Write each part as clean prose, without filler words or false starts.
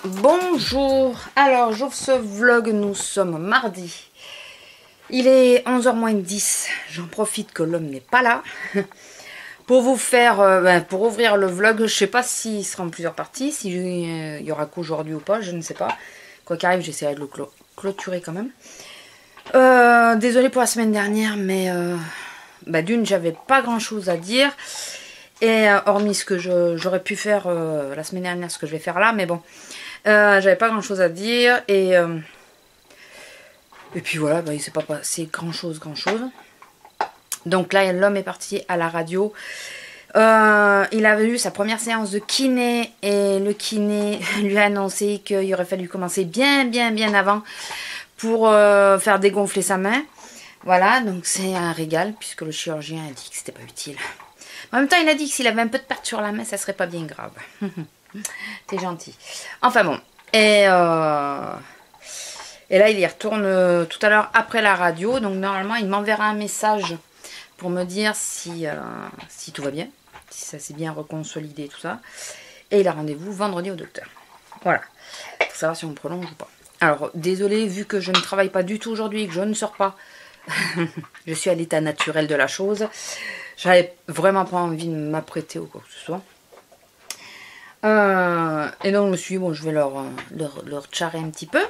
Bonjour, alors j'ouvre ce vlog, nous sommes mardi. Il est 11h moins 10, j'en profite que l'homme n'est pas là. Pour vous faire, pour ouvrir le vlog, je sais pas s'il sera en plusieurs parties, si il y aura qu'aujourd'hui ou pas, je ne sais pas. Quoi qu'il arrive, j'essaierai de le clôturer quand même. Désolée pour la semaine dernière, mais d'une, j'avais pas grand chose à dire. Et hormis ce que j'aurais pu faire la semaine dernière, ce que je vais faire là, mais bon, j'avais pas grand chose à dire. Et puis voilà, il s'est pas passé grand chose. Donc là, l'homme est parti à la radio. Il avait eu sa première séance de kiné et le kiné lui a annoncé qu'il aurait fallu commencer bien avant pour faire dégonfler sa main. Voilà, donc c'est un régal puisque le chirurgien a dit que c'était pas utile. En même temps, il a dit que s'il avait un peu de perte sur la main, ça serait pas bien grave. T'es gentil. Enfin bon. Et là, il y retourne tout à l'heure après la radio. Donc normalement, il m'enverra un message pour me dire si tout va bien. Si ça s'est bien reconsolidé, tout ça. Et il a rendez-vous vendredi au docteur. Voilà. Pour savoir si on prolonge ou pas. Alors, désolé, vu que je ne travaille pas du tout aujourd'hui et que je ne sors pas. Je suis à l'état naturel de la chose. J'avais vraiment pas envie de m'apprêter ou quoi que ce soit. Et donc je me suis dit, bon, je vais leur charrer un petit peu.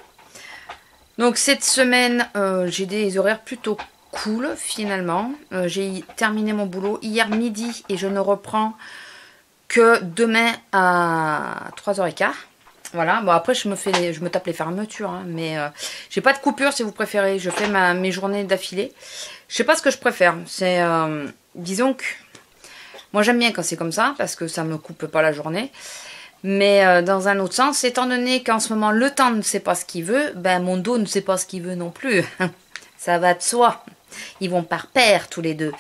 Donc cette semaine, j'ai des horaires plutôt cool finalement. J'ai terminé mon boulot hier midi et je ne reprends que demain à 3h15. Voilà, bon après je me tape les fermetures, hein, mais j'ai pas de coupure si vous préférez. Je fais mes journées d'affilée. Je sais pas ce que je préfère. C'est disons que moi j'aime bien quand c'est comme ça parce que ça me coupe pas la journée. Mais dans un autre sens, étant donné qu'en ce moment le temps ne sait pas ce qu'il veut, mon dos ne sait pas ce qu'il veut non plus. Ça va de soi. Ils vont par paire tous les deux.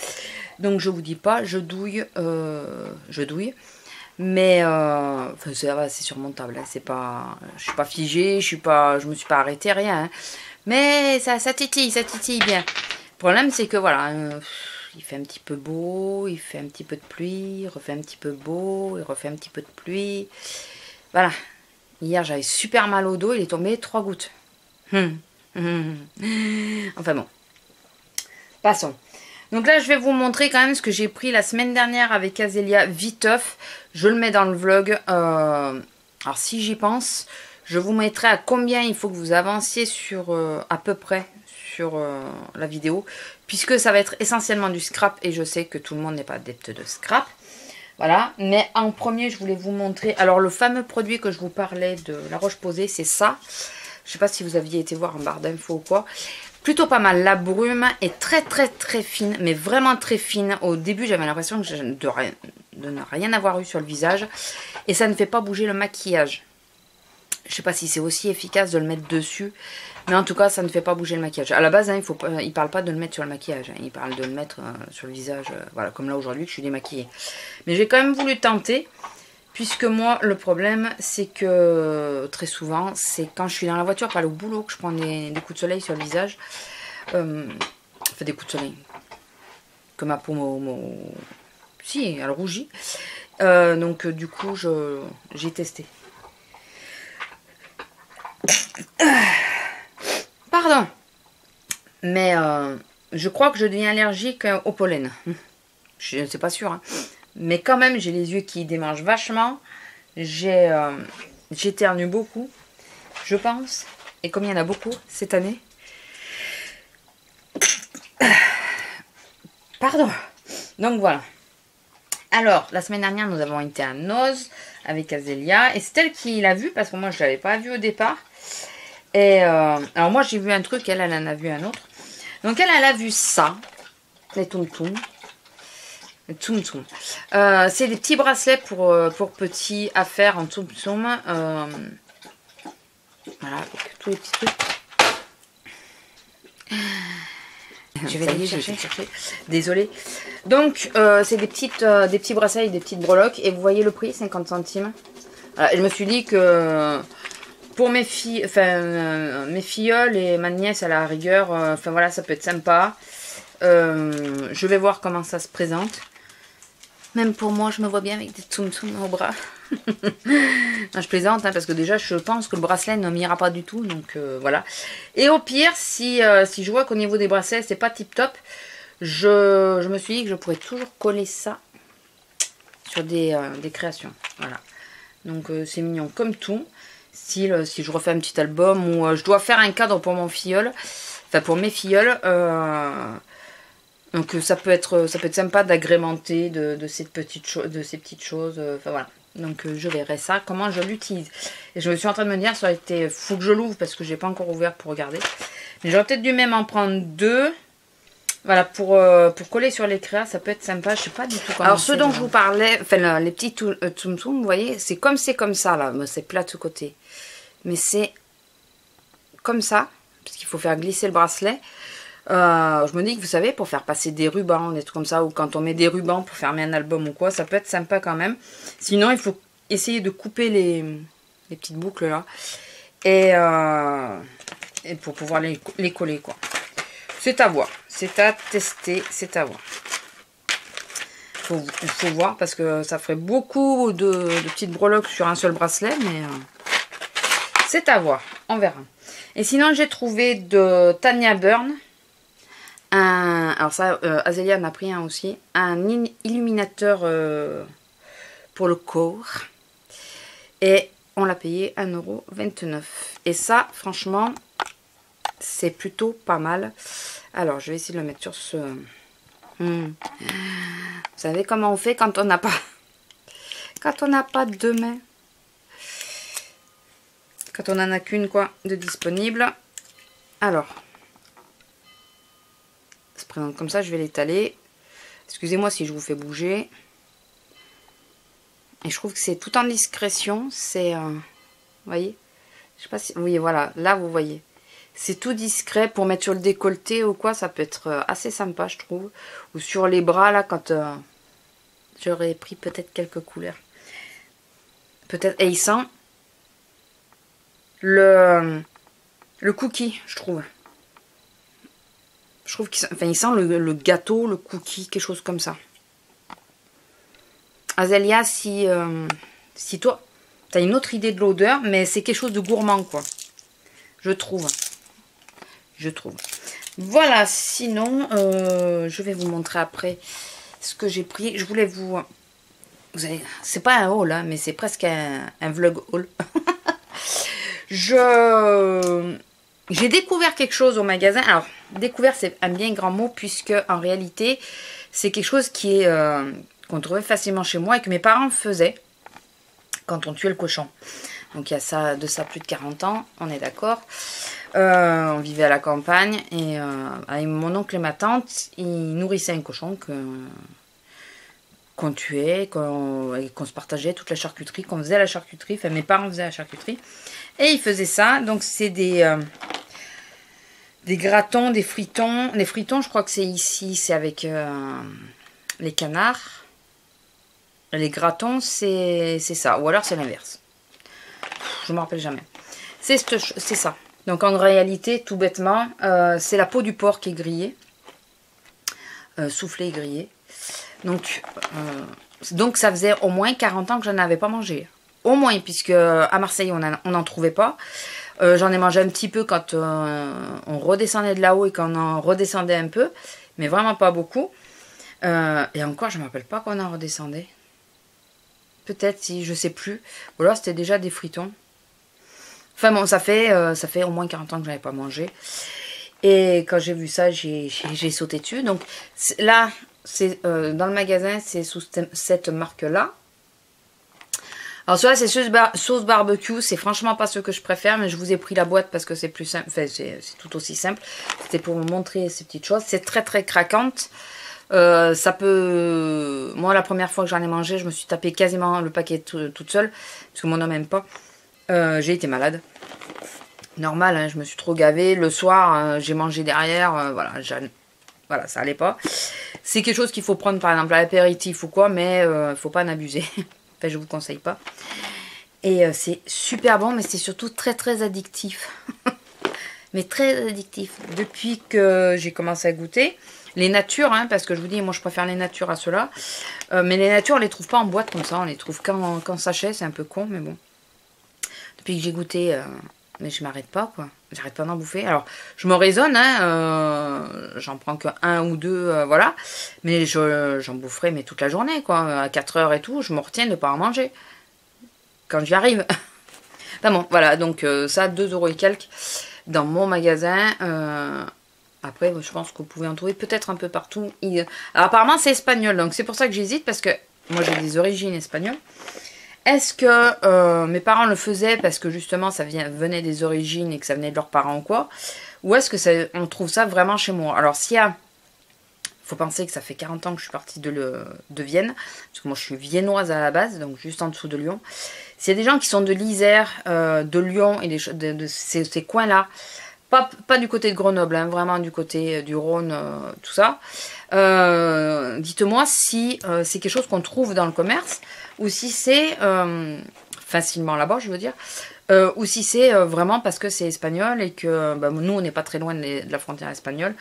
Donc je vous dis pas, je douille. Mais ça va, c'est surmontable. Hein, c'est pas, je suis pas figée, je me suis pas arrêtée, rien. Hein. Mais ça titille bien. Le problème c'est que voilà, il fait un petit peu beau, il fait un petit peu de pluie, il refait un petit peu beau, il refait un petit peu de pluie. Voilà. Hier j'avais super mal au dos, il est tombé 3 gouttes. Enfin bon. Passons. Donc là, je vais vous montrer quand même ce que j'ai pris la semaine dernière avec Azélia Viteuf. Je le mets dans le vlog. Alors, si j'y pense, je vous mettrai à combien il faut que vous avanciez sur à peu près sur la vidéo. Puisque ça va être essentiellement du scrap et je sais que tout le monde n'est pas adepte de scrap. Voilà. Mais en premier, je voulais vous montrer. Alors, le fameux produit que je vous parlais de La Roche-Posay, c'est ça. Je ne sais pas si vous aviez été voir en barre d'infos ou quoi. Plutôt pas mal. La brume est très fine, mais vraiment très fine. Au début, j'avais l'impression de ne rien avoir eu sur le visage. Et ça ne fait pas bouger le maquillage. Je sais pas si c'est aussi efficace de le mettre dessus. Mais en tout cas, ça ne fait pas bouger le maquillage. À la base, hein, il parle pas de le mettre sur le maquillage. Hein, il parle de le mettre sur le visage. Voilà, comme là aujourd'hui que je suis démaquillée. Mais j'ai quand même voulu tenter. Puisque moi, le problème, c'est que très souvent, c'est quand je suis dans la voiture, pas au boulot, que je prends des coups de soleil sur le visage. Enfin, des coups de soleil. Que ma peau si, elle rougit. Donc, du coup, j'ai testé. Pardon. Mais je crois que je deviens allergique au pollen. Je ne sais pas sûr, hein. Mais quand même, j'ai les yeux qui démangent vachement. J'éternue beaucoup, je pense. Et comme il y en a beaucoup cette année. Pardon. Donc voilà. Alors, la semaine dernière, nous avons été à Noz avec Azélia. Et c'est elle qui l'a vu parce que moi, je ne l'avais pas vu au départ. Et alors moi, j'ai vu un truc, elle en a vu un autre. Donc elle a vu ça. Les toum-toum. C'est des petits bracelets pour petits à faire en tsum tsum. Voilà, avec tous les petits trucs. Je vais aller chercher. Désolée. Donc, c'est des petits bracelets et des petites breloques. Et vous voyez le prix, 50 centimes. Voilà, je me suis dit que pour mes filles, mes filleules et ma nièce à la rigueur, voilà, ça peut être sympa. Je vais voir comment ça se présente. Même pour moi, je me vois bien avec des tsum tsum au bras. Non, je plaisante, hein, parce que déjà, je pense que le bracelet ne m'ira pas du tout. Donc, voilà. Et au pire, si je vois qu'au niveau des bracelets, c'est pas tip top, je me suis dit que je pourrais toujours coller ça sur des créations. Voilà. Donc, c'est mignon comme tout. Si je refais un petit album ou je dois faire un cadre pour mon filleul, enfin pour mes filleuls, donc ça peut être sympa d'agrémenter de ces petites choses. Enfin voilà. Donc je verrai ça, comment je l'utilise. Et je me suis en train de me dire, ça aurait été fou que je l'ouvre parce que j'ai pas encore ouvert pour regarder. Mais j'aurais peut-être dû même en prendre 2. Voilà, pour coller sur les créas, ça peut être sympa. Je sais pas du tout comment. Alors ceux dont je vous parlais, enfin les petits Tsum Tsum, vous voyez, c'est comme ça là. C'est plat de ce côté. Mais c'est comme ça, parce qu'il faut faire glisser le bracelet. Je me dis que vous savez, pour faire passer des rubans, des trucs comme ça, ou quand on met des rubans pour fermer un album ou quoi, ça peut être sympa quand même. Sinon, il faut essayer de couper les petites boucles là. Et pour pouvoir les coller quoi. C'est à voir, c'est à tester, c'est à voir. Il faut voir parce que ça ferait beaucoup de petites breloques sur un seul bracelet, mais c'est à voir, on verra. Et sinon, j'ai trouvé de Tanya Burn, alors ça, Azélia m'a pris un aussi, un illuminateur pour le corps. Et on l'a payé 1,29 €. Et ça, franchement, c'est plutôt pas mal. Alors, je vais essayer de le mettre sur ce... Vous savez comment on fait quand on n'a pas... quand on n'a pas de deux mains. Quand on n'en a qu'une, quoi, de disponible. Alors, ça se présente comme ça, je vais l'étaler. Excusez-moi si je vous fais bouger. Et je trouve que c'est tout en discrétion. C'est... vous voyez? Je sais pas si... Oui, voilà, là, vous voyez. C'est tout discret pour mettre sur le décolleté ou quoi. Ça peut être assez sympa, je trouve. Ou sur les bras, là, quand j'aurais pris peut-être quelques couleurs. Peut-être... Et il sent le cookie, je trouve. Je trouve qu'il sent le gâteau, le cookie, quelque chose comme ça. Azélia, si toi, tu as une autre idée de l'odeur, mais c'est quelque chose de gourmand, quoi. Je trouve. Voilà, sinon, je vais vous montrer après ce que j'ai pris. Je voulais vous savez, c'est pas un haul, hein, mais c'est presque un vlog haul. J'ai découvert quelque chose au magasin. Alors, découvert, c'est un bien grand mot, puisque en réalité, c'est quelque chose qui est qu'on trouvait facilement chez moi et que mes parents faisaient quand on tuait le cochon. Donc, il y a de ça plus de 40 ans, on est d'accord. On vivait à la campagne et avec mon oncle et ma tante, ils nourrissaient un cochon qu'on tuait, qu'on se partageait toute la charcuterie, qu'on faisait la charcuterie. Enfin, mes parents faisaient la charcuterie. Et ils faisaient ça. Donc, c'est des gratons, des fritons. Les fritons, je crois que c'est ici, c'est avec les canards. Les gratons, c'est ça. Ou alors, c'est l'inverse. Je ne me rappelle jamais. C'est ça. Donc, en réalité, tout bêtement, c'est la peau du porc qui est grillée. Soufflée et grillée. Donc, ça faisait au moins 40 ans que je n'en avais pas mangé. Au moins, puisque à Marseille, on n'en trouvait pas. J'en ai mangé un petit peu quand on redescendait de là-haut et quand on en redescendait un peu. Mais vraiment pas beaucoup. Et encore, je ne me rappelle pas qu'on en redescendait. Peut-être, si, je sais plus. Ou alors, c'était déjà des fritons. Enfin bon, ça fait au moins 40 ans que je n'avais pas mangé. Et quand j'ai vu ça, j'ai sauté dessus. Donc là, dans le magasin, c'est sous cette marque-là. Alors celui-là, c'est sauce barbecue. C'est franchement pas ce que je préfère, mais je vous ai pris la boîte parce que c'est plus simple. Enfin, c'est tout aussi simple. C'était pour vous montrer ces petites choses. C'est très très craquante. Ça peut... Moi, la première fois que j'en ai mangé, je me suis tapé quasiment le paquet toute seule. Parce que mon homme n'aime pas. J'ai été malade. Normal, hein, je me suis trop gavée. Le soir, j'ai mangé derrière. Voilà, ça allait pas. C'est quelque chose qu'il faut prendre par exemple à l'apéritif ou quoi, mais faut pas en abuser. Enfin, je vous conseille pas. Et c'est super bon, mais c'est surtout très très addictif. Mais très addictif. Depuis que j'ai commencé à goûter, Les natures, hein, parce que je vous dis, moi je préfère les natures à ceux-là. Mais les natures, on les trouve pas en boîte comme ça, on les trouve qu'en sachet, c'est un peu con, mais bon. Depuis que j'ai goûté, mais je m'arrête pas, quoi. J'arrête pas d'en bouffer. Alors, je me raisonne, hein, j'en prends que un ou deux, voilà. Mais j'en boufferai mais toute la journée, quoi. À 4 heures et tout, je me retiens de pas en manger. Quand j'y arrive. Enfin bon, voilà, donc ça, 2 € et quelques dans mon magasin. Après, je pense que vous pouvez en trouver peut-être un peu partout. Alors, apparemment, c'est espagnol, donc c'est pour ça que j'hésite, parce que moi, j'ai des origines espagnoles. Est-ce que mes parents le faisaient parce que justement, ça venait des origines et que ça venait de leurs parents ou quoi? Ou est-ce que on trouve ça vraiment chez moi? Alors, s'il y a... faut penser que ça fait 40 ans que je suis partie de Vienne, parce que moi, je suis viennoise à la base, donc juste en dessous de Lyon. S'il y a des gens qui sont de l'Isère, de Lyon et de ces coins-là, pas du côté de Grenoble, hein, vraiment du côté du Rhône, tout ça. Dites-moi si c'est quelque chose qu'on trouve dans le commerce ou si c'est facilement là-bas, je veux dire, ou si c'est vraiment parce que c'est espagnol et que nous, on n'est pas très loin de la frontière espagnole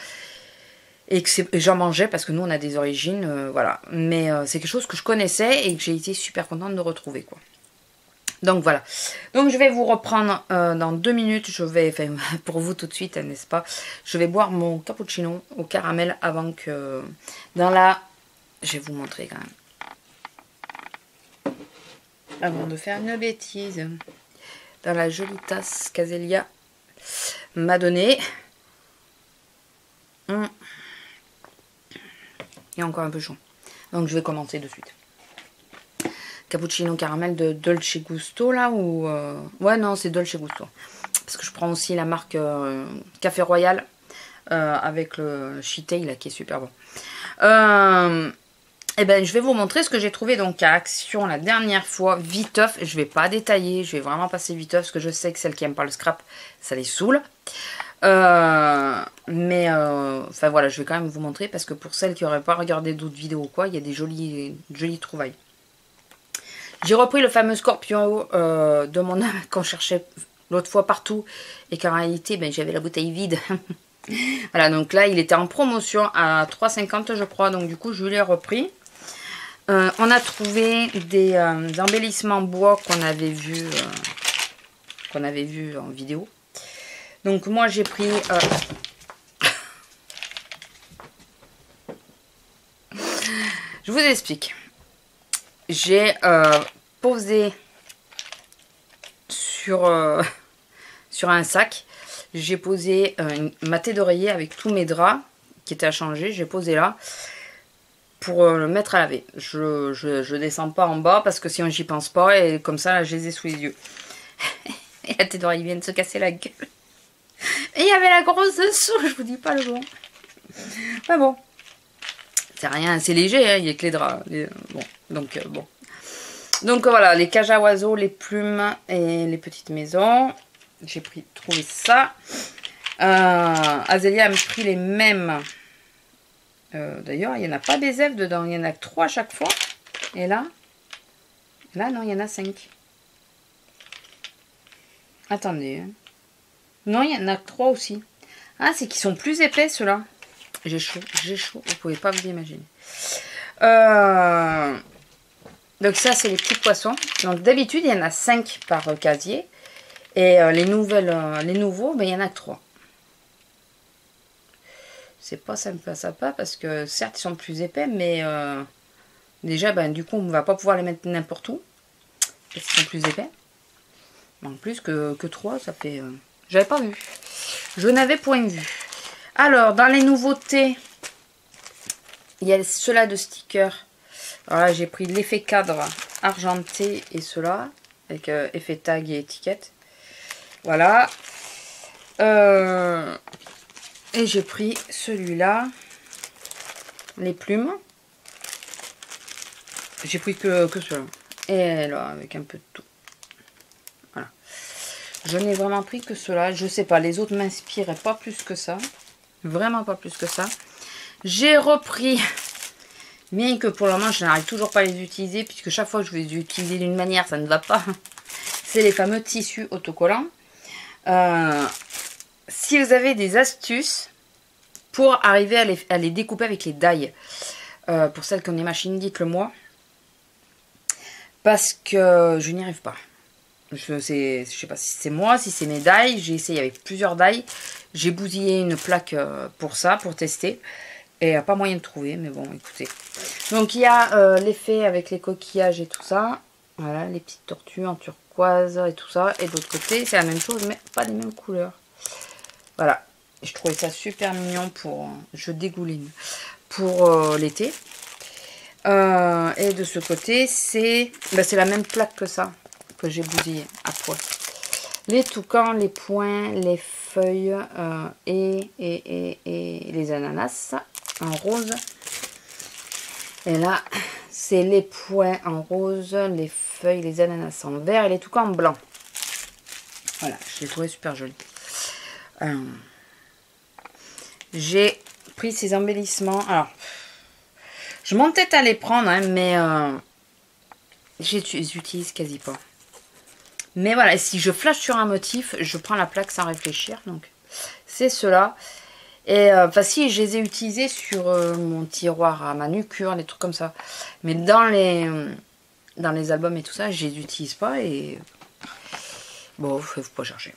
et que j'en mangeais parce que nous, on a des origines, voilà. Mais c'est quelque chose que je connaissais et que j'ai été super contente de retrouver, quoi. Donc voilà, donc je vais vous reprendre dans 2 minutes, je vais, enfin pour vous tout de suite, n'est-ce pas, je vais boire mon cappuccino au caramel avant que, je vais vous montrer quand même, avant de faire une bêtise, dans la jolie tasse qu'Azélia m'a donnée, il est encore un peu chaud, donc je vais commencer de suite. Cappuccino caramel de Dolce Gusto là ou ouais non c'est Dolce Gusto parce que je prends aussi la marque Café Royal avec le Chitei là qui est super bon. Et ben je vais vous montrer ce que j'ai trouvé donc à Action la dernière fois, viteuf. Je vais pas détailler, je vais vraiment passer viteuf parce que je sais que celles qui aiment pas le scrap ça les saoule. Mais enfin voilà, je vais quand même vous montrer parce que pour celles qui n'auraient pas regardé d'autres vidéos ou quoi, il y a des jolies trouvailles. J'ai repris le fameux Scorpio de mon âme qu'on cherchait l'autre fois partout et qu'en réalité ben, j'avais la bouteille vide. Voilà, donc là il était en promotion à 3,50 je crois, donc du coup je l'ai repris. On a trouvé des embellissements bois qu'on avait vu en vidéo. Donc moi j'ai pris... je vous explique. J'ai posé sur un sac, j'ai posé une maté d'oreiller avec tous mes draps qui étaient à changer, j'ai posé là pour le mettre à laver. Je descends pas en bas parce que sinon j'y pense pas et comme ça là je les ai sous les yeux. Et la maté d'oreiller vient de se casser la gueule. Et il y avait la grosse dessous, je vous dis pas le bon. Pas bon. C'est rien, c'est léger, hein, il y a que les draps. Bon, donc bon. Donc voilà, les cages à oiseaux, les plumes et les petites maisons. J'ai trouvé ça. Azélia a pris les mêmes. D'ailleurs, il n'y en a pas des F dedans, il y en a que 3 à chaque fois. Et là non, il y en a 5. Attendez. Hein. Non, il y en a que 3 aussi. Ah, c'est qu'ils sont plus épais ceux-là. J'ai chaud, vous pouvez pas vous imaginer. Donc ça, c'est les petits poissons. Donc d'habitude, il y en a 5 par casier. Et les nouveaux, ben, il y en a que 3. C'est pas sympa parce que certes, ils sont plus épais, mais déjà, ben, du coup, on ne va pas pouvoir les mettre n'importe où. Parce qu'ils sont plus épais. En plus que 3, ça fait... J'avais pas vu. Je n'avais point vu. Alors, dans les nouveautés, il y a ceux-là de stickers. Alors là, j'ai pris l'effet cadre argenté et ceux-là, avec effet tag et étiquette. Voilà. Et j'ai pris celui-là, les plumes. J'ai pris que ceux-là. Et là, avec un peu de tout. Voilà. Je n'ai vraiment pris que ceux-là. Je sais pas, les autres m'inspiraient pas plus que ça. Vraiment pas plus que ça. J'ai repris, bien que pour le moment je n'arrive toujours pas à les utiliser, puisque chaque fois que je vais les utiliser d'une manière, ça ne va pas. C'est les fameux tissus autocollants. Si vous avez des astuces pour arriver à les découper avec les die. Pour celles qui ont des machines, dites-le moi. Parce que je n'y arrive pas. Je sais pas si c'est moi, si c'est mes die. J'ai essayé avec plusieurs die. J'ai bousillé une plaque pour ça, pour tester. Et il n'y a pas moyen de trouver, mais bon, écoutez. Donc il y a l'effet avec les coquillages et tout ça. Voilà, les petites tortues en turquoise et tout ça. Et de l'autre côté, c'est la même chose, mais pas les mêmes couleurs. Voilà. Je trouvais ça super mignon pour... je dégouline. Pour l'été. Et de ce côté, c'est la même plaque que ça. Que j'ai bousillé à poil. Les toucans, les points, les feuilles et les ananas en rose. Et là, c'est les points en rose, les feuilles, les ananas en vert et les toucans en blanc. Voilà, je l'ai trouvé super joli. J'ai pris ces embellissements. Alors, je m'en tête à les prendre, hein, mais je les utilise quasi pas. Mais voilà, si je flash sur un motif, je prends la plaque sans réfléchir. Donc, c'est cela. Et enfin, si, je les ai utilisés sur mon tiroir à manucure, des trucs comme ça. Mais dans les albums et tout ça, je les utilise pas. Et bon, faut pas chercher.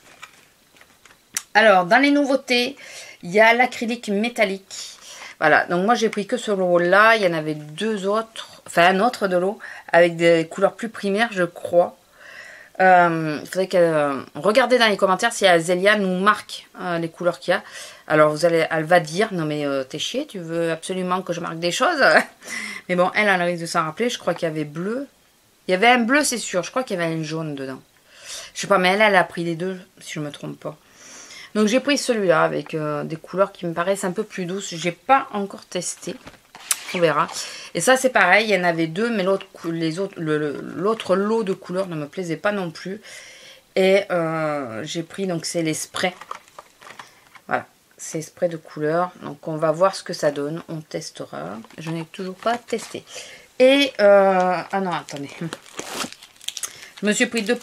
Alors, dans les nouveautés, il y a l'acrylique métallique. Voilà, donc moi j'ai pris que ce lot-là. Il y en avait deux autres, enfin un autre de lot, avec des couleurs plus primaires, je crois. Il faudrait qu'elle regardez dans les commentaires si Azélia nous marque les couleurs qu'il y a. Alors elle va dire non mais t'es chier, tu veux absolument que je marque des choses. Mais bon, elle risque de s'en rappeler. Je crois qu'il y avait bleu. Il y avait un bleu, c'est sûr. Je crois qu'il y avait un jaune dedans. Je sais pas, mais elle a pris les deux, si je me trompe pas. Donc j'ai pris celui-là avec des couleurs qui me paraissent un peu plus douces. J'ai pas encore testé. On verra. Et ça c'est pareil, il y en avait deux, mais l'autre lot de couleurs ne me plaisait pas non plus. Et j'ai pris, donc c'est les sprays. Voilà, c'est sprays de couleurs. Donc on va voir ce que ça donne, on testera. Je n'ai toujours pas testé. Et, ah non, attendez. Je me suis pris deux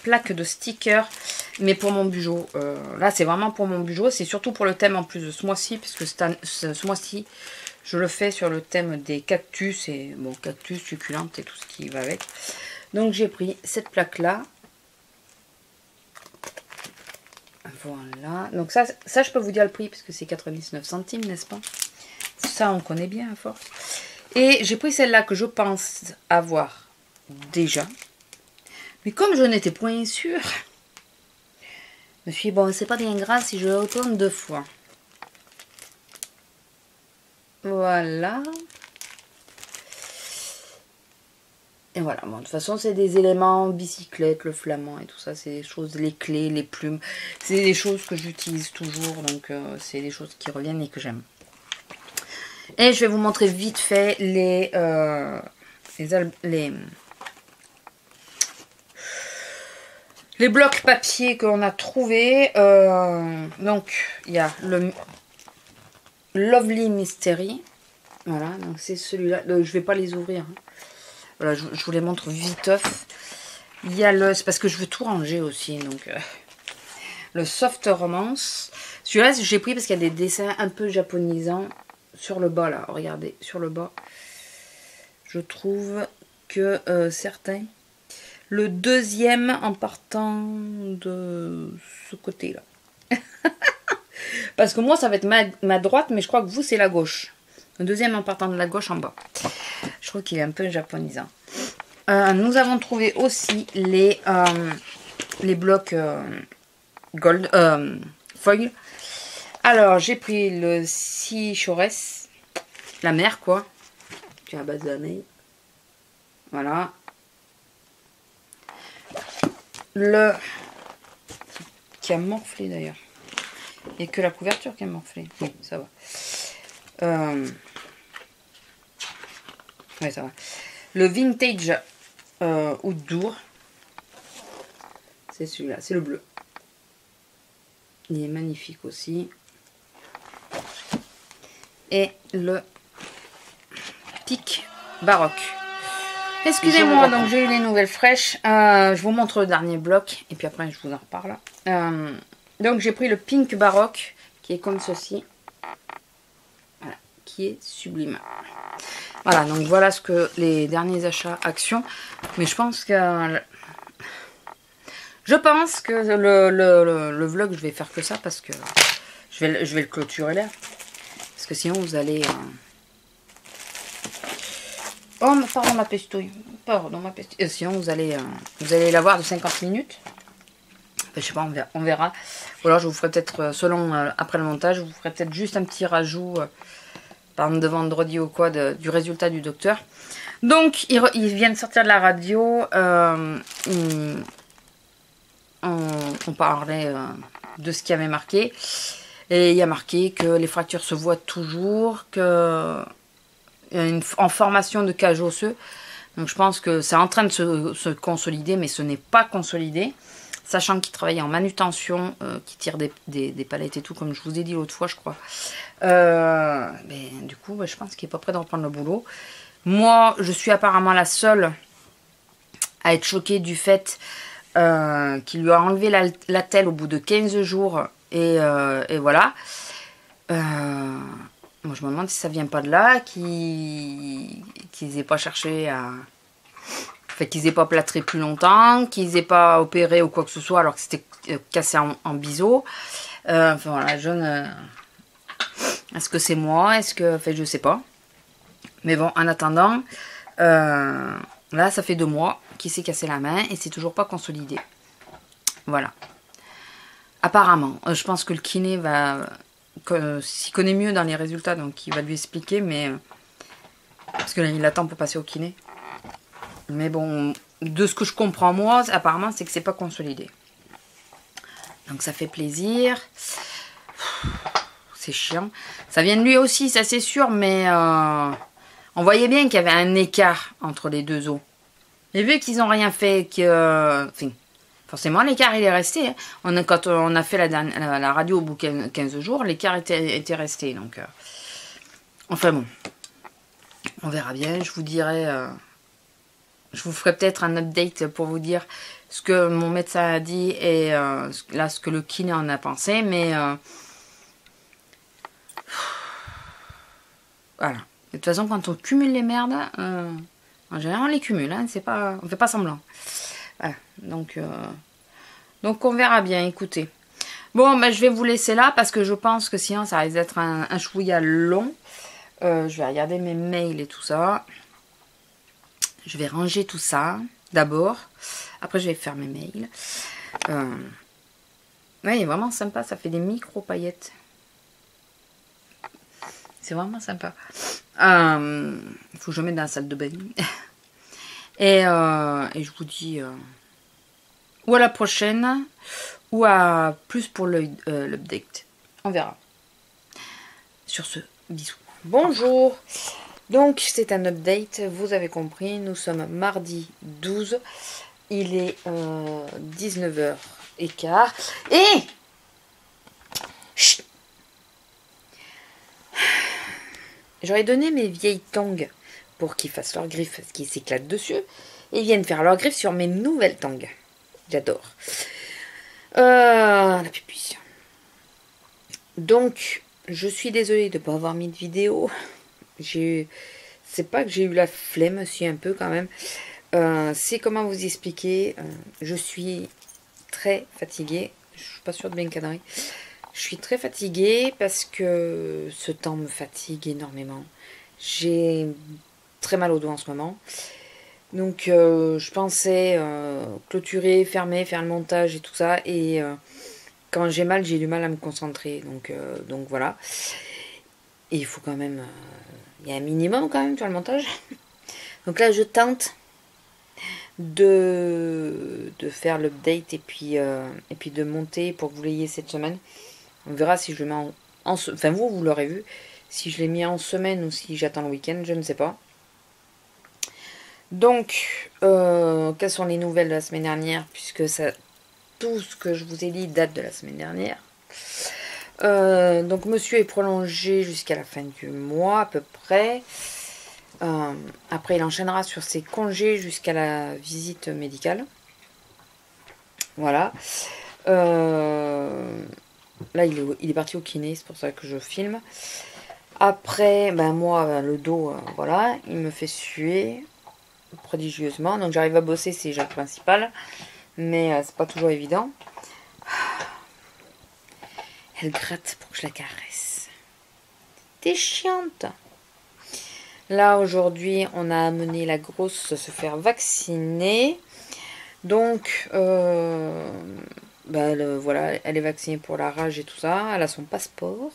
plaques de stickers, mais pour mon bugeot. Là c'est vraiment pour mon bugeot, c'est surtout pour le thème en plus de ce mois-ci, puisque ce mois-ci... je le fais sur le thème des cactus et bon, cactus, succulentes et tout ce qui va avec. Donc j'ai pris cette plaque là. Voilà. Donc ça je peux vous dire le prix parce que c'est 99 centimes, n'est-ce pas? Ça on connaît bien à force. Et j'ai pris celle-là que je pense avoir déjà. Mais comme je n'étais point sûre, je me suis dit bon, c'est pas bien grave si je retourne deux fois. Voilà. Et voilà. Bon, de toute façon, c'est des éléments bicyclette, le flamand et tout ça. C'est des choses, les clés, les plumes. C'est des choses que j'utilise toujours. Donc, c'est des choses qui reviennent et que j'aime. Et je vais vous montrer vite fait les blocs papier qu'on a trouvés. Donc, il y a le Lovely Mystery. Voilà, donc c'est celui-là. Je vais pas les ouvrir. Hein. Voilà, je vous les montre viteuf. Il y a le... c'est parce que je veux tout ranger aussi. Donc, le Soft Romance. Celui-là, j'ai pris parce qu'il y a des dessins un peu japonisants sur le bas, là. Regardez, sur le bas. Je trouve que certains... Le deuxième en partant de ce côté-là. Parce que moi, ça va être ma droite, mais je crois que vous, c'est la gauche. Le deuxième en partant de la gauche en bas. Je trouve qu'il est un peu japonisant. Nous avons trouvé aussi les blocs gold foil. Alors, j'ai pris le Seashores, la mer, quoi. Qui est à base d'abeilles. Voilà. Le... qui a morflé, d'ailleurs. Et que la couverture qui a morflé. Oui, ça va. Ouais, ça va. Le Vintage Outdoor. C'est celui-là. C'est le bleu. Il est magnifique aussi. Et le Pic Baroque. Excusez-moi, donc j'ai eu les nouvelles fraîches. Je vous montre le dernier bloc. Et puis après, je vous en reparle. Donc j'ai pris le Pink Baroque. Qui est comme ceci. qui est sublime. Voilà, donc voilà ce que les derniers achats actions. Mais je pense que... le vlog, je vais faire que ça parce que je vais le clôturer là. Parce que sinon, vous allez... Oh, pardon, ma pestouille. Pardon, ma pestouille. Sinon, vous allez la voir de 50 minutes. Enfin, je sais pas, on verra. Ou alors, je vous ferai peut-être, selon, après le montage, je vous ferai peut-être juste un petit rajout, par exemple, de vendredi ou quoi, du résultat du docteur. Donc, il vient de sortir de la radio. On parlait de ce qui avait marqué. Et il y a marqué que les fractures se voient toujours, que en formation de cage osseux. Donc je pense que c'est en train de se consolider, mais ce n'est pas consolidé. Sachant qu'il travaille en manutention, qu'il tire des palettes et tout, comme je vous ai dit l'autre fois, je crois. Du coup, je pense qu'il n'est pas prêt de reprendre le boulot. Moi, je suis apparemment la seule à être choquée du fait qu'il lui a enlevé l'attelle au bout de 15 jours. Et voilà. Moi, je me demande si ça vient pas de là, qu'ils aient pas cherché à... Enfin, qu'ils aient pas plâtré plus longtemps, qu'ils aient pas opéré ou quoi que ce soit, alors que c'était cassé en biseau. Enfin, voilà, est-ce que c'est moi? Est-ce que... Enfin, je sais pas. Mais bon, en attendant, là, ça fait 2 mois qu'il s'est cassé la main et c'est toujours pas consolidé. Voilà. Apparemment. Je pense que le kiné s'y connaît mieux dans les résultats, donc il va lui expliquer, mais... parce que là, il attend pour passer au kiné. Mais bon, de ce que je comprends moi, apparemment, c'est que c'est pas consolidé. Donc ça fait plaisir. C'est chiant. Ça vient de lui aussi, ça c'est sûr, mais on voyait bien qu'il y avait un écart entre les deux os. Et vu qu'ils n'ont rien fait, enfin, forcément l'écart il est resté. Hein. Quand on a fait la radio au bout de 15 jours, l'écart était resté. Donc, enfin bon, on verra bien. Je vous dirai... je vous ferai peut-être un update pour vous dire ce que mon médecin a dit et là ce que le kiné en a pensé. Mais voilà. De toute façon, quand on cumule les merdes, en général on les cumule. Hein, on fait pas semblant. Voilà. Donc on verra bien. Écoutez. Bon, je vais vous laisser là parce que je pense que sinon ça risque d'être un chouïa long. Je vais regarder mes mails et tout ça. Je vais ranger tout ça d'abord. Après, je vais faire mes mails. Ouais, il est vraiment sympa. Ça fait des micro-paillettes. C'est vraiment sympa. Il faut que je mette dans la salle de bain. Et je vous dis ou à la prochaine ou à plus pour l'update. On verra. Sur ce, bisous. Bonjour. Donc, c'est un update, vous avez compris, nous sommes mardi 12, il est 19h15, et... Chut. J'aurais donné mes vieilles tongs pour qu'ils fassent leurs griffes, parce qu'ils s'éclatent dessus, et ils viennent faire leurs griffes sur mes nouvelles tongs. J'adore. La pupille. Donc, je suis désolée de ne pas avoir mis de vidéo. C'est pas que j'ai eu la flemme, si un peu quand même. C'est comment vous expliquer. Je suis très fatiguée. Je suis pas sûre de bien cadrer. Je suis très fatiguée parce que ce temps me fatigue énormément. J'ai très mal au dos en ce moment. Donc je pensais clôturer, fermer, faire le montage et tout ça. Et quand j'ai mal, j'ai du mal à me concentrer. Donc voilà. Et il faut quand même... il y a un minimum quand même sur le montage. Donc là, je tente de faire l'update et puis de monter pour que vous l'ayez cette semaine. On verra si je le mets enfin, vous l'aurez vu. Si je l'ai mis en semaine ou si j'attends le week-end, je ne sais pas. Donc, quelles sont les nouvelles de la semaine dernière? Puisque tout ce que je vous ai dit date de la semaine dernière. Donc monsieur est prolongé jusqu'à la fin du mois à peu près. Après il enchaînera sur ses congés jusqu'à la visite médicale. Voilà. Là il est parti au kiné, c'est pour ça que je filme. Après, ben moi, le dos, voilà, il me fait suer prodigieusement. Donc j'arrive à bosser, c'est déjà le principal. Mais c'est pas toujours évident. Elle gratte pour que je la caresse. T'es chiante. Là, aujourd'hui, on a amené la grosse se faire vacciner. Donc, voilà, elle est vaccinée pour la rage et tout ça. Elle a son passeport,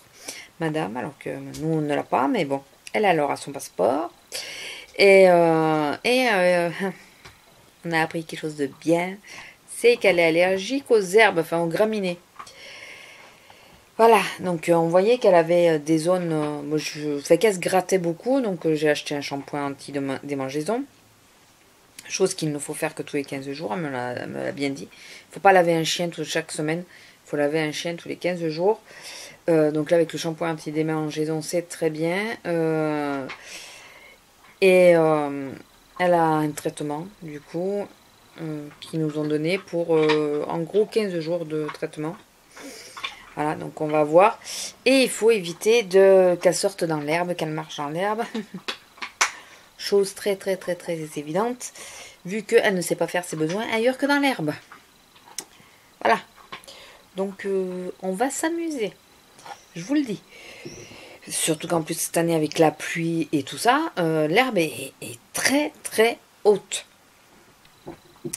madame, alors que nous, on ne l'a pas. Mais bon, elle alors a son passeport. Et on a appris quelque chose de bien. C'est qu'elle est allergique aux herbes, enfin aux graminées. Voilà, donc on voyait qu'elle avait des zones. Moi, je fais qu'elle se grattait beaucoup, donc j'ai acheté un shampoing anti-démangeaison. Chose qu'il ne faut faire que tous les 15 jours, elle me l'a bien dit. Il ne faut pas laver un chien chaque semaine, il faut laver un chien tous les 15 jours. Donc là, avec le shampoing anti-démangeaison, c'est très bien. Elle a un traitement, du coup, qu'ils nous ont donné pour en gros 15 jours de traitement. Voilà, donc on va voir. Et il faut éviter qu'elle sorte dans l'herbe, qu'elle marche dans l'herbe. Chose très très très très évidente, vu qu'elle ne sait pas faire ses besoins ailleurs que dans l'herbe. Voilà. Donc on va s'amuser. Je vous le dis. Surtout qu'en plus cette année avec la pluie et tout ça, l'herbe est très très haute.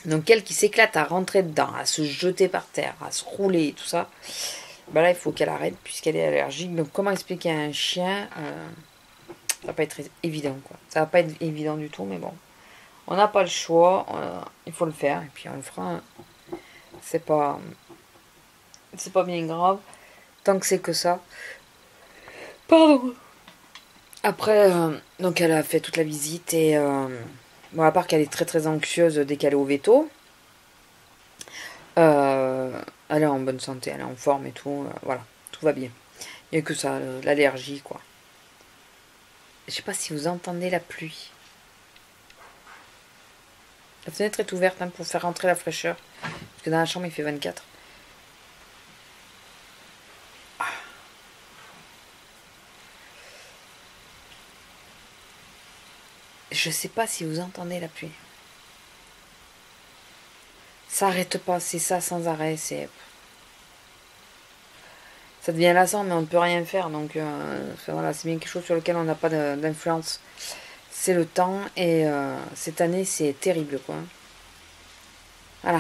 Donc elle qui s'éclate à rentrer dedans, à se jeter par terre, à se rouler et tout ça, ben là il faut qu'elle arrête puisqu'elle est allergique. Donc comment expliquer à un chien, ça va pas être évident quoi. Ça va pas être évident du tout, mais bon. On n'a pas le choix, il faut le faire et puis on le fera. C'est pas bien grave tant que c'est que ça. Pardon. Après, donc elle a fait toute la visite et bon, à part qu'elle est très très anxieuse dès qu'elle est au veto, elle est en bonne santé, elle est en forme et tout, voilà, tout va bien. Il n'y a que ça, l'allergie quoi. Je sais pas si vous entendez la pluie. La fenêtre est ouverte pour faire rentrer la fraîcheur, parce que dans la chambre il fait 24. Je sais pas si vous entendez la pluie. Ça arrête pas, c'est ça sans arrêt, ça devient lassant, mais on ne peut rien faire. Donc voilà, c'est bien quelque chose sur lequel on n'a pas d'influence. C'est le temps et cette année c'est terrible quoi. Voilà.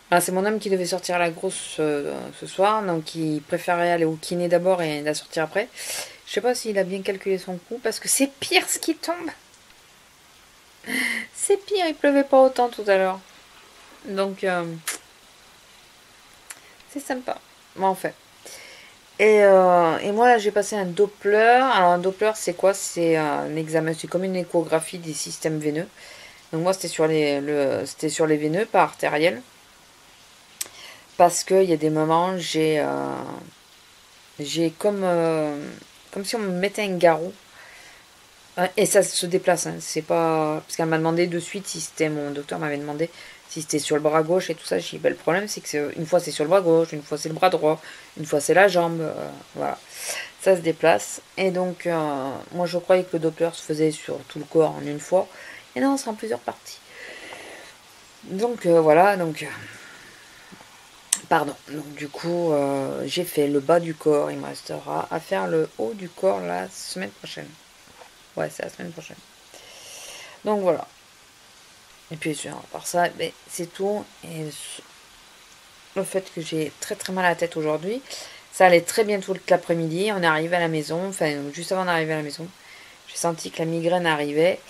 Alors, c'est mon homme qui devait sortir à la grosse ce soir, donc il préférait aller au kiné d'abord et la sortir après. Je sais pas s'il a bien calculé son coup parce que c'est pire ce qui tombe. C'est pire, il pleuvait pas autant tout à l'heure. Donc c'est sympa. Bon, en fait. Et moi là j'ai passé un Doppler. Alors un Doppler c'est quoi? C'est un examen, c'est comme une échographie des systèmes veineux. Donc moi c'était sur les veineux, pas artériels. Parce qu'il y a des moments j'ai comme si on me mettait un garrot. Et ça se déplace, hein. C'est pas. Parce qu'elle m'a demandé de suite si c'était. Mon docteur m'avait demandé si c'était sur le bras gauche et tout ça. J'ai dit, ben, le problème, c'est que une fois c'est sur le bras gauche, une fois c'est le bras droit, une fois c'est la jambe. Voilà. Ça se déplace. Et donc, moi je croyais que le Doppler se faisait sur tout le corps en une fois. Et non, c'est en plusieurs parties. Donc, voilà. Donc. Pardon. Donc, du coup, j'ai fait le bas du corps. Il me restera à faire le haut du corps la semaine prochaine. Ouais, c'est la semaine prochaine. Donc voilà. Et puis à part ça, ben, c'est tout. Et le fait que j'ai très très mal à la tête aujourd'hui, ça allait très bien tout l'après-midi. On est arrivé à la maison, enfin juste avant d'arriver à la maison, j'ai senti que la migraine arrivait.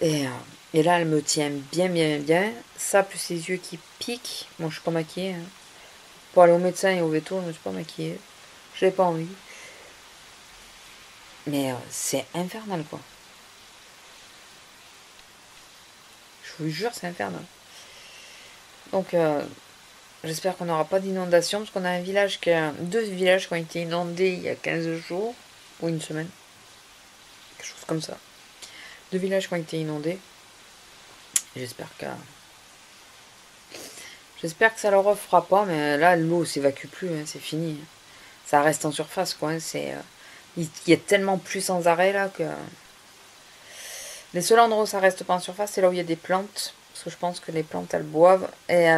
Et là, elle me tient bien bien bien. Ça, plus les yeux qui piquent. Bon, je suis pas maquillée. Hein. Pour aller au médecin et au veto, je me suis pas maquillée. Je n'ai pas envie. Mais c'est infernal quoi. Je vous jure, c'est infernal. Donc, j'espère qu'on n'aura pas d'inondation, parce qu'on a deux villages qui ont été inondés il y a 15 jours, ou une semaine. Quelque chose comme ça. Deux villages qui ont été inondés. J'espère que ça leur fera pas, mais là, l'eau s'évacue plus, hein, c'est fini. ça reste en surface, quoi. Hein, il y a tellement plus sans arrêt, là, que... Les seuls endroits où ça reste pas en surface, c'est là où il y a des plantes. Parce que je pense que les plantes, elles boivent et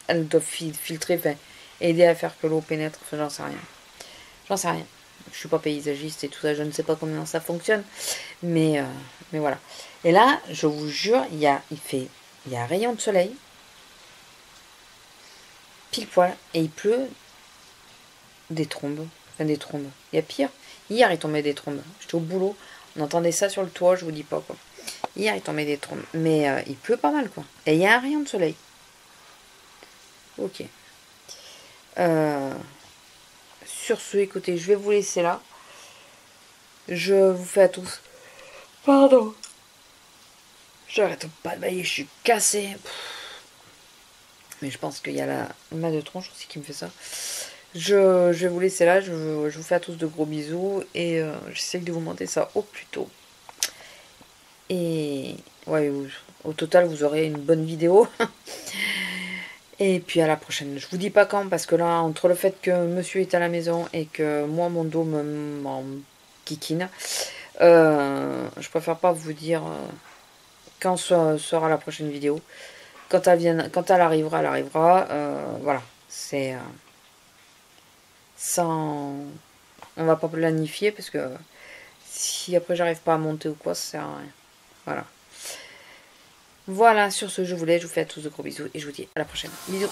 elles doivent filtrer, enfin, aider à faire que l'eau pénètre. Enfin, j'en sais rien. J'en sais rien. Je suis pas paysagiste et tout ça, je ne sais pas comment ça fonctionne. Mais voilà. Et là, je vous jure, il y a un rayon de soleil. Pile poil. Et il pleut des trombes. Enfin, des trombes. Il y a pire. Hier, il tombait des trombes. J'étais au boulot. On entendait ça sur le toit, je vous dis pas, quoi. Hier, il tombait des trombes. Mais il pleut pas mal, quoi. Et il y a un rayon de soleil. Ok. Sur ce, écoutez, je vais vous laisser là. Je vous fais à tous. Pardon. J'arrête pas de bailler, je suis cassée. Mais je pense qu'il y a la mal de tronche aussi qui me fait ça. Je vais vous laisser là. Je vous fais à tous de gros bisous. Et j'essaie de vous monter ça au plus tôt. Et ouais, au total, vous aurez une bonne vidéo. Et puis à la prochaine. Je vous dis pas quand, parce que là, entre le fait que monsieur est à la maison et que moi, mon dos m'en kikine, je préfère pas vous dire quand sera la prochaine vidéo. Quand elle arrivera, elle arrivera. Voilà. C'est sans... On va pas planifier, parce que si après j'arrive pas à monter ou quoi, ça sert à rien. Voilà. Voilà, sur ce, je vous laisse. Je vous fais à tous de gros bisous et je vous dis à la prochaine. Bisous.